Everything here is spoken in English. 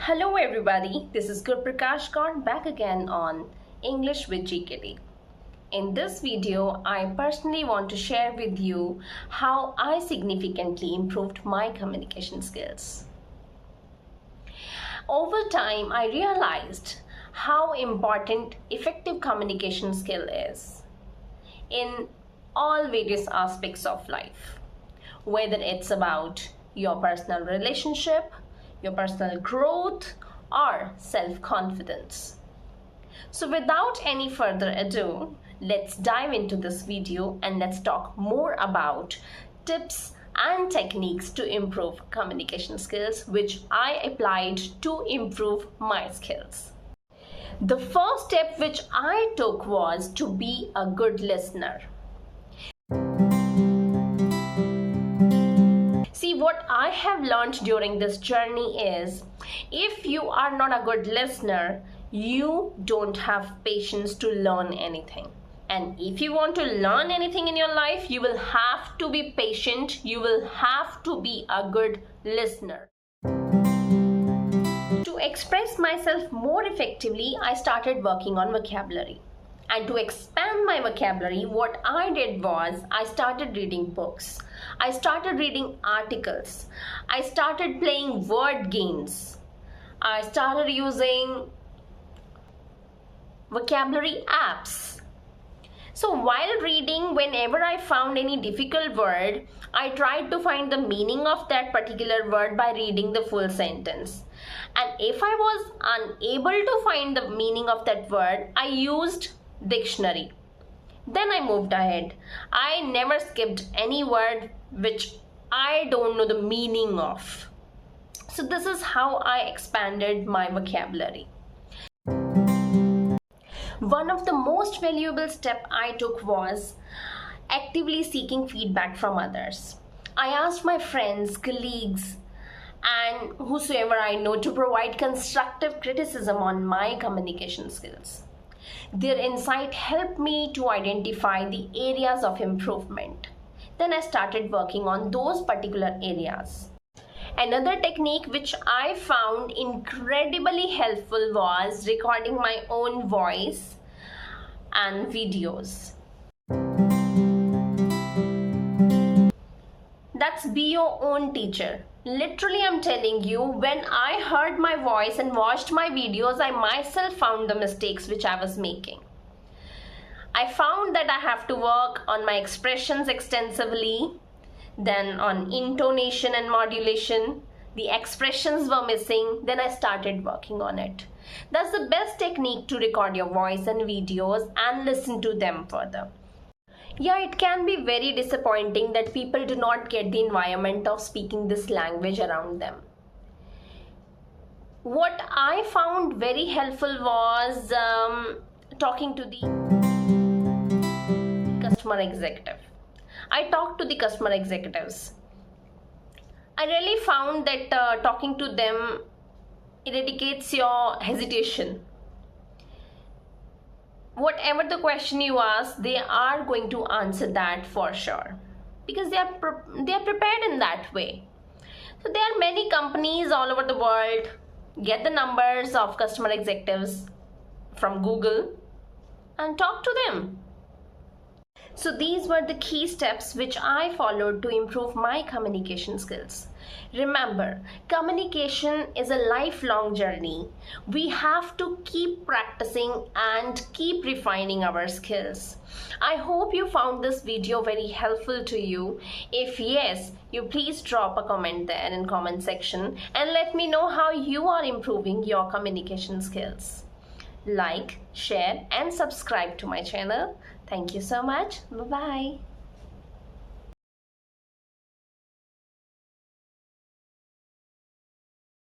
Hello everybody, this is Gurprakash Kaur back again on English with GKD. In this video, I personally want to share with you how I significantly improved my communication skills. Over time, I realized how important effective communication skill is in all various aspects of life, whether it's about your personal relationship, your personal growth, or self-confidence. So without any further ado, let's dive into this video and let's talk more about tips and techniques to improve communication skills, which I applied to improve my skills. The first step which I took was to be a good listener. See, what I have learned during this journey is if you are not a good listener, you don't have patience to learn anything. And if you want to learn anything in your life, you will have to be patient. You will have to be a good listener. To express myself more effectively, I started working on vocabulary. And to expand my vocabulary, what I did was I started reading books. I started reading articles. I started playing word games. I started using vocabulary apps. So while reading, whenever I found any difficult word, I tried to find the meaning of that particular word by reading the full sentence. And if I was unable to find the meaning of that word, I used dictionary. Then I moved ahead. I never skipped any word which I don't know the meaning of. So this is how I expanded my vocabulary. One of the most valuable steps I took was actively seeking feedback from others. I asked my friends, colleagues, and whosoever I know to provide constructive criticism on my communication skills. Their insight helped me to identify the areas of improvement. Then I started working on those particular areas. Another technique which I found incredibly helpful was recording my own voice and videos. That's be your own teacher. Literally, I'm telling you, when I heard my voice and watched my videos, I myself found the mistakes which I was making. I found that I have to work on my expressions extensively, then on intonation and modulation. The expressions were missing, then I started working on it. That's the best technique to record your voice and videos and listen to them further. Yeah, it can be very disappointing that people do not get the environment of speaking this language around them. What I found very helpful was talking to the customer executive. I talked to the customer executives. I really found that talking to them eradicates your hesitation. Whatever the question you ask, they are going to answer that for sure because they are prepared in that way. So there are many companies all over the world. Get the numbers of customer executives from Google and talk to them. So these were the key steps which I followed to improve my communication skills. Remember, communication is a lifelong journey. We have to keep practicing and keep refining our skills. I hope you found this video very helpful to you. If yes, you please drop a comment there in comment section and let me know how you are improving your communication skills. Like, share and subscribe to my channel. Thank you so much. Bye-bye.